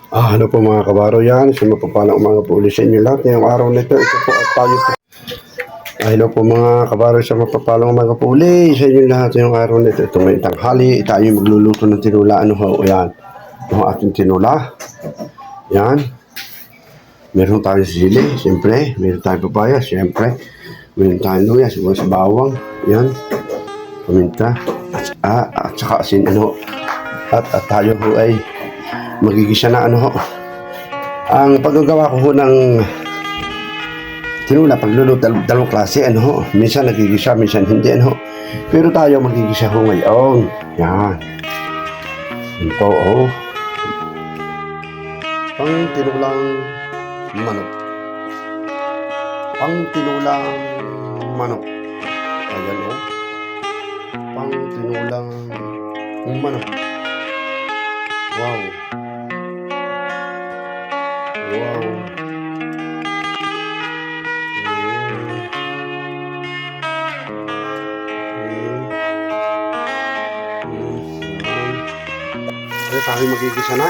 Hello po mga kabaro yan. Sa mapapalang umaga po ulit sa inyo lahat. Ngayong araw na ito po at tayo po. Hello po mga kabaro sa mapapalang umaga po ulit sa inyo lahat. Ngayong araw na ito. Ito ngayong tanghali. Tayo magluluto ng tinula. Ano ho? Yan. Ang ating tinula. Yan. Meron tayo sili. Siyempre. Meron tayo papaya. Siyempre. Meron tayo luya. Siguro sa bawang. Yan. Paminta. At saka asin. Ano. At tayo po ay magigisa na ano ho. Ang paggagawa ko ho ng tinula, pagluluto, dalawang klase ano ho. Minsan nagigisa, minsan hindi ano ho. Pero tayo magigisa ho ngayon. Yan. Yan po oh. Pang tinulang manok. Pang tinulang manok. Ayan oh. Pang tinulang manok. Wow. Wow. Okay, tayo magigisa na.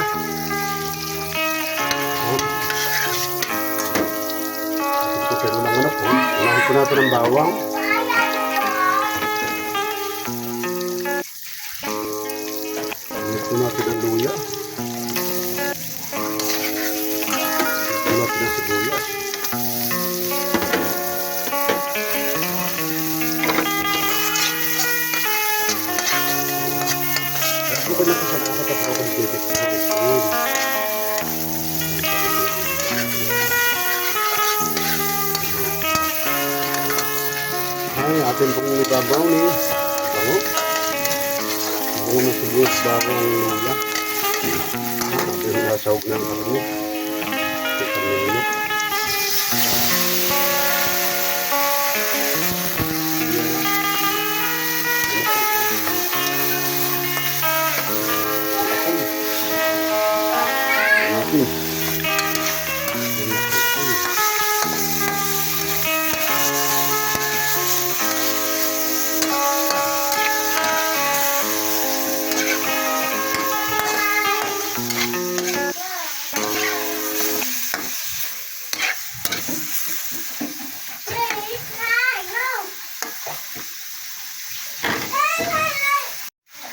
Ito pero lang ano po. Unahin ko natin ang bawang. Unahin ko natin ang luya. Natin ang sibuyas. Ako ba natin sa nakakatapaw ko dito? Ay, atin pong ibabaw ni bango. Bango ng sibuyas bago ang luya. Atin nasawag ng karne.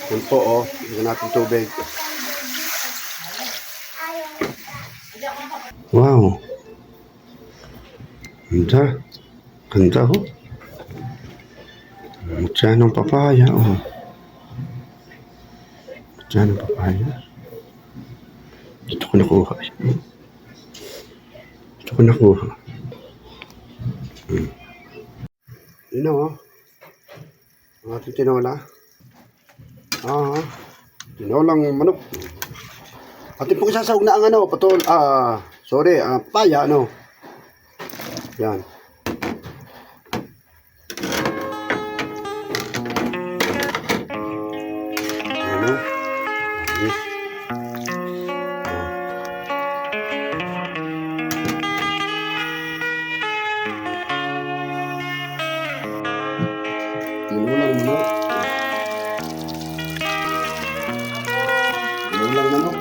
Yan po oh, bigyan natin tubig. Wow. Ganda. Ganda ho. Mutya ng papaya oh. Mutya ng papaya. Ito ko nakuha. Ito ko nakuha. Yun oh. Ang ating tinola. Tinolang manok. Atin pong isasawag na ang ano, patol, paya, ano. Yan. Ano? Yes. Tinolang manok. Tinolang manok.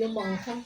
Yung bangka.